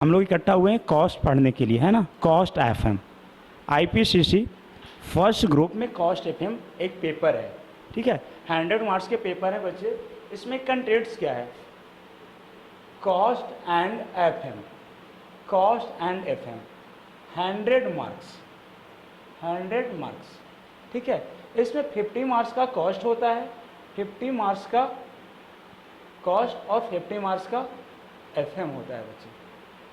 हम लोग इकट्ठा हुए हैं कॉस्ट पढ़ने के लिए, है ना। Cost FM IPCC first group में कॉस्ट एफएम एक पेपर है, ठीक है। 100 मार्क्स के पेपर है बच्चे। इसमें कंटेंट्स क्या है? Cost and FM, cost and FM 100 marks, 100 marks, ठीक है। इसमें 50 मार्क्स का कॉस्ट होता है, 50 मार्क्स का कॉस्ट और 50 मार्क्स का एफएम होता है बच्चे,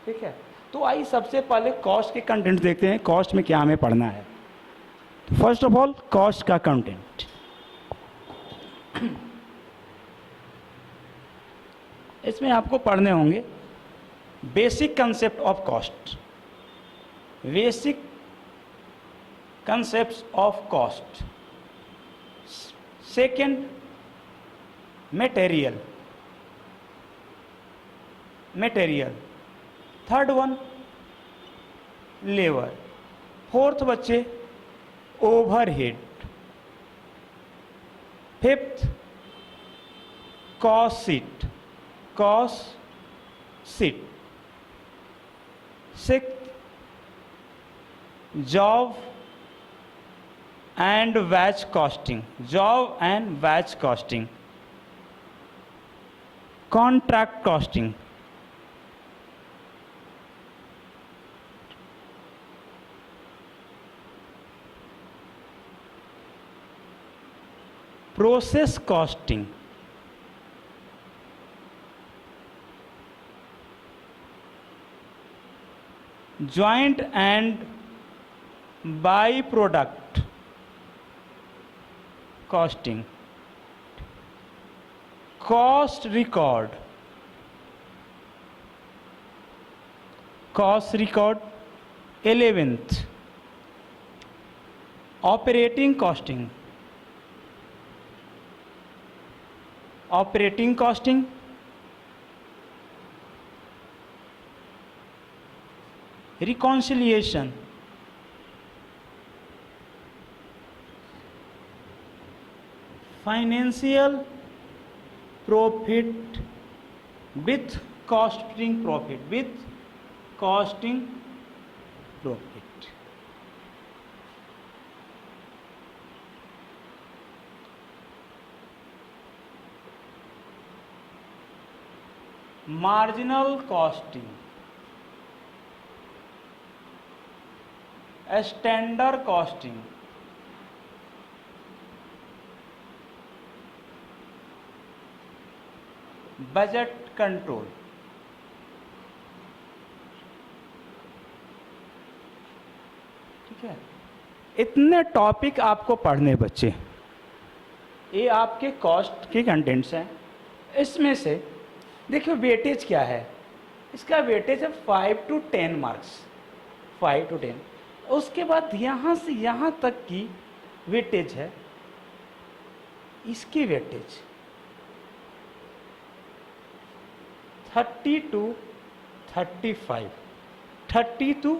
ठीक है। तो आइए सबसे पहले कॉस्ट के कंटेंट देखते हैं, कॉस्ट में क्या हमें पढ़ना है। तो फर्स्ट ऑफ ऑल कॉस्ट का कंटेंट। इसमें आपको पढ़ने होंगे basic concept of cost, basic concepts of cost. Second material, material. Third one labour. Fourth बच्चे overhead. Fifth cost sheet, cost sheet. Sixth job and batch costing, job and batch costing. Contract costing. Process costing. Joint and by product costing. Cost record, cost record. 11th operating costing, operating costing. Reconciliation, financial profit with costing profit, with costing profit. Marginal costing, standard costing. Budget control. ठीक है, इतने topic आपको पढ़ने बच्चे। ये आपके cost के contents हैं। इसमें से देखिए वेटेज क्या है, इसका वेटेज है 5 to 10 मार्क्स, 5 to 10। उसके बाद यहाँ से यहाँ तक की वेटेज है, इसकी वेटेज 30 to 35, 30 to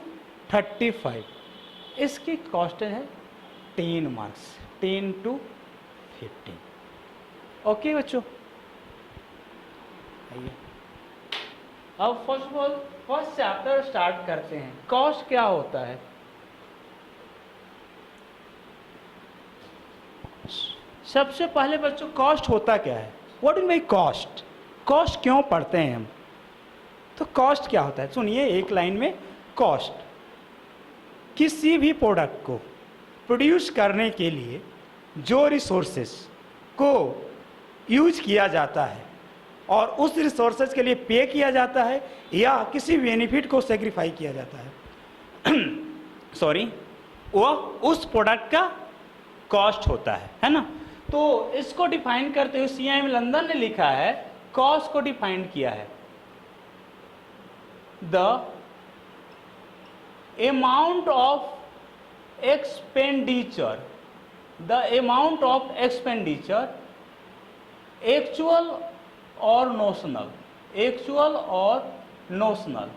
35। इसकी कॉस्ट है 10 मार्क्स, 10 to 15। ओके बच्चों, आइए अब first of all first chapter start करते हैं। कॉस्ट क्या होता है? सबसे पहले बच्चों कॉस्ट होता क्या है? What is my cost? Cost क्यों पढ़ते हैं हम? तो कॉस्ट क्या होता है सुनिए एक लाइन में। कॉस्ट किसी भी प्रोडक्ट को प्रोड्यूस करने के लिए जो रिसोर्सेस को यूज किया जाता है और उस रिसोर्सेज के लिए पे किया जाता है या किसी बेनिफिट को सेक्रीफाई किया जाता है सॉरी, वो उस प्रोडक्ट का कॉस्ट होता है ना। तो इसको डिफाइन करते हुए CIM लंदन ने लिखा है, कॉस्ट को डिफाइन किया है, the amount of expenditure, the amount of expenditure actual और नोशनल, एक्चुअल और नोशनल,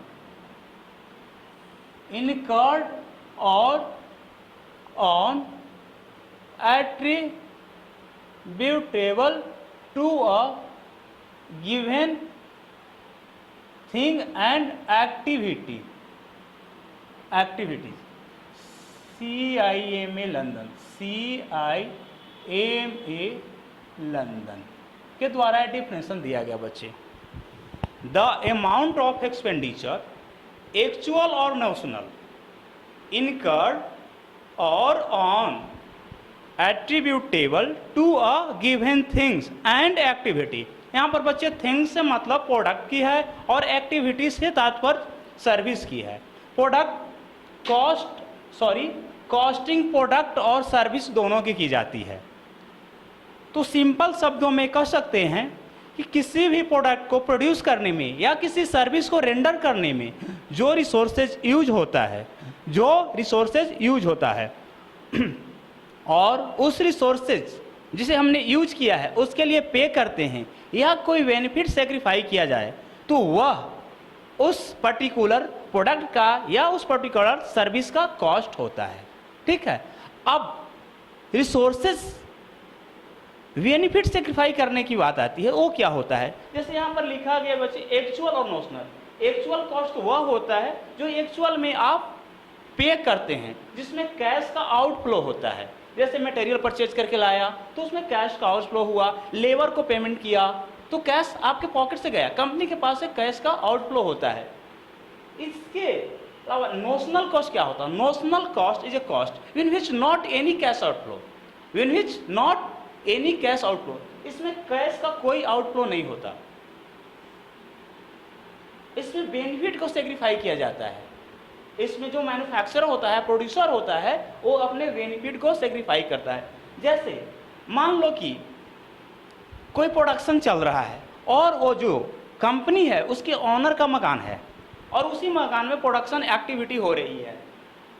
इनकर्ड और on attributable to a given thing and activity, activities, CIMA London, CIMA London के द्वारा डिफिनेशन दिया गया बच्चे। The amount of expenditure actual और notional incurred or on attributable to a given things and activity। यहाँ पर बच्चे थिंग्स से मतलब प्रोडक्ट की है और एक्टिविटी से तात्पर्य सर्विस की है। प्रोडक्ट कॉस्टिंग प्रोडक्ट और सर्विस दोनों की जाती है। तो सिंपल शब्दों में कह सकते हैं कि किसी भी प्रोडक्ट को प्रोड्यूस करने में या किसी सर्विस को रेंडर करने में जो रिसोर्सेज यूज होता है और उस रिसोर्सेज जिसे हमने यूज किया है उसके लिए पे करते हैं या कोई बेनिफिट सेक्रीफाई किया जाए तो वह उस पर्टिकुलर प्रोडक्ट का या उस पर्टिकुलर सर्विस का कॉस्ट होता है। ठीक है, अब रिसोर्सेज बेनिफिट सेक्रीफाई करने की बात आती है, वो क्या होता है? जैसे यहाँ पर लिखा गया बच्चे एक्चुअल और नोशनल। एक्चुअल कॉस्ट वह होता है जो एक्चुअल में आप पे करते हैं, जिसमें कैश का आउटफ्लो होता है। जैसे मटेरियल परचेज करके लाया तो उसमें कैश का आउटफ्लो हुआ, लेबर को पेमेंट किया तो कैश आपके पॉकेट से गया, कंपनी के पास से कैश का आउटफ्लो होता है। इसके अलावा नोशनल कॉस्ट क्या होता है? Notional cost is a cost in which not any cash outflow, इसमें कैश का कोई आउटफ्लो नहीं होता, इसमें बेनिफिट को सेक्रीफाई किया जाता है। इसमें जो मैन्युफैक्चरर होता है, प्रोड्यूसर होता है, वो अपने बेनिफिट को सेक्रीफाई करता है। जैसे मान लो कि कोई प्रोडक्शन चल रहा है और वो जो कंपनी है उसके ओनर का मकान है और उसी मकान में प्रोडक्शन एक्टिविटी हो रही है,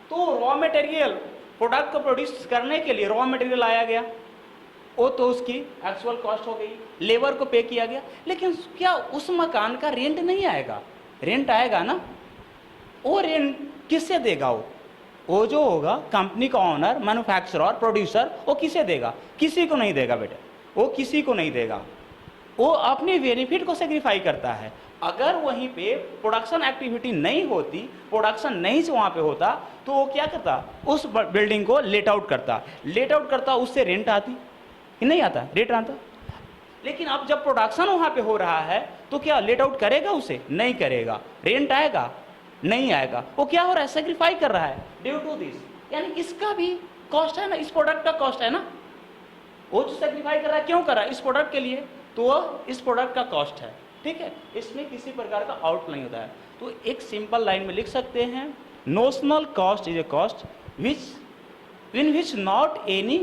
तो रॉ मटेरियल प्रोडक्ट को प्रोड्यूस करने के लिए रॉ मटेरियल लाया गया, वो तो उसकी एक्चुअल कॉस्ट हो गई, लेबर को पे किया गया। लेकिन क्या उस मकान का रेंट नहीं आएगा? रेंट आएगा ना। वो रेंट किससे देगा? वो जो होगा कंपनी का ओनर, मैन्युफैक्चरर, प्रोड्यूसर, वो किसे देगा? किसी को नहीं देगा बेटे, वो किसी को नहीं देगा, वो अपने बेनिफिट को सेक्रीफाई करता है। अगर वहीं पे प्रोडक्शन एक्टिविटी नहीं होती, प्रोडक्शन नहीं से वहाँ पे होता, तो वो क्या करता? उस बिल्डिंग को लेट आउट करता, उससे रेंट आती नहीं आता, रेट आता। लेकिन अब जब प्रोडक्शन वहाँ पे हो रहा है तो क्या लेट आउट करेगा? उसे नहीं करेगा। रेंट आएगा? नहीं आएगा। वो क्या हो रहा है? सेक्रीफाई कर रहा है ड्यू टू दिस, यानी इसका भी कॉस्ट है ना, इस प्रोडक्ट का कॉस्ट है ना। वो जो सेक्रीफाई कर रहा है क्यों कर रहा है? इस प्रोडक्ट के लिए, तो वह इस प्रोडक्ट का कॉस्ट है। ठीक है, इसमें किसी प्रकार का आउट नहीं होता है। तो एक सिंपल लाइन में लिख सकते हैं, notional cost is a cost in which not any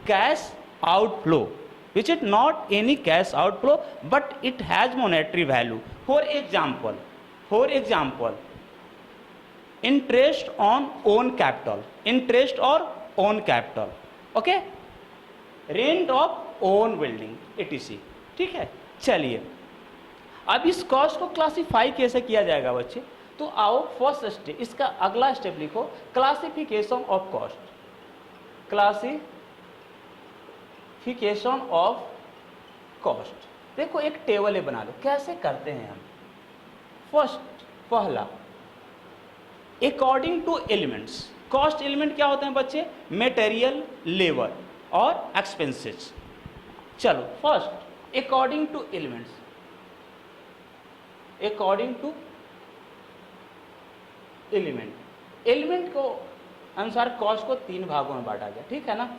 cash outflow, which is not any cash outflow but it has monetary value. For example, interest on own capital, okay, rent of own building etc। ठीक है, चलिए अब इस cost को classify कैसे किया जाएगा बच्चे? तो आओ फर्स्ट स्टेप, इसका अगला स्टेप लिखो, classification of cost. Classification of cost. देखो एक टेबल है, बना लो। कैसे करते हैं हम? पहला according two elements. Cost element क्या होते हैं बच्चे? मटेरियल, लेबर और एक्सपेंसेस। चलो first according two elements, element को अनुसार कॉस्ट को 3 भागों में बांटा गया। ठीक है ना?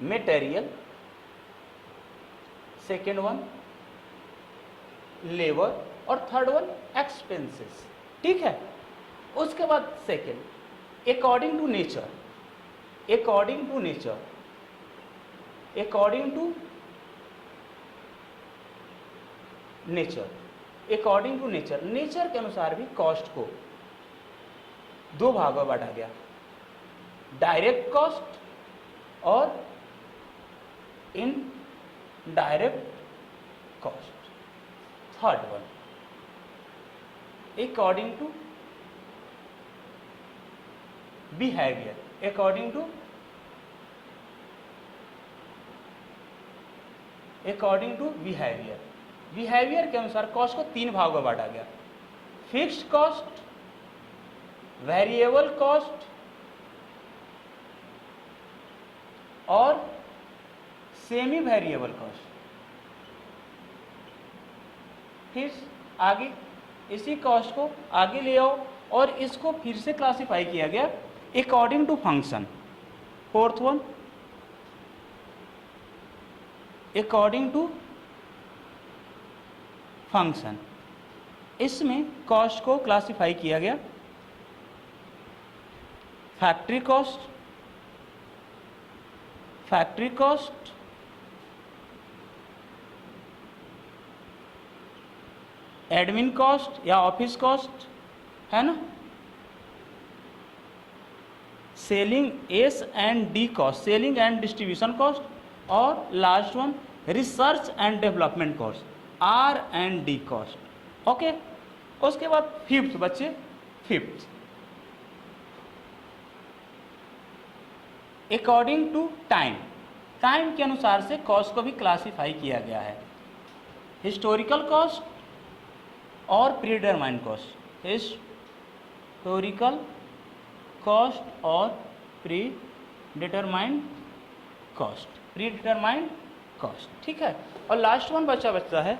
मटेरियल, सेकेंड वन लेबर और थर्ड वन एक्सपेंसेस। ठीक है, उसके बाद second according to nature, nature के अनुसार भी कॉस्ट को 2 भागों में बांटा गया, डायरेक्ट कॉस्ट और indirect cost. Third one according to behaviour, behaviour के अनुसार कॉस्ट को 3 भागों में बांटा गया, फिक्स्ड कॉस्ट, वेरिएबल कॉस्ट और सेमी वेरिएबल कॉस्ट। फिर आगे इसी कॉस्ट को आगे ले आओ और इसको फिर से क्लासिफाई किया गया according to function. Fourth one, according to function. इसमें कॉस्ट को क्लासिफाई किया गया factory cost, factory cost, admin cost या ऑफिस कॉस्ट, है ना, selling S and D cost, selling and distribution cost, और last one research and development cost, R and D cost. Okay, उसके बाद फिफ्थ बच्चे, fifth according to time, time के अनुसार से कॉस्ट को भी क्लासिफाई किया गया है। हिस्टोरिकल कॉस्ट और प्रीडिटरमाइंड कॉस्ट, हिस्टोरिकल कॉस्ट और प्रीडिटरमाइंड कॉस्ट, प्रीडिटरमाइंड कॉस्ट, ठीक है। और लास्ट वन बचा है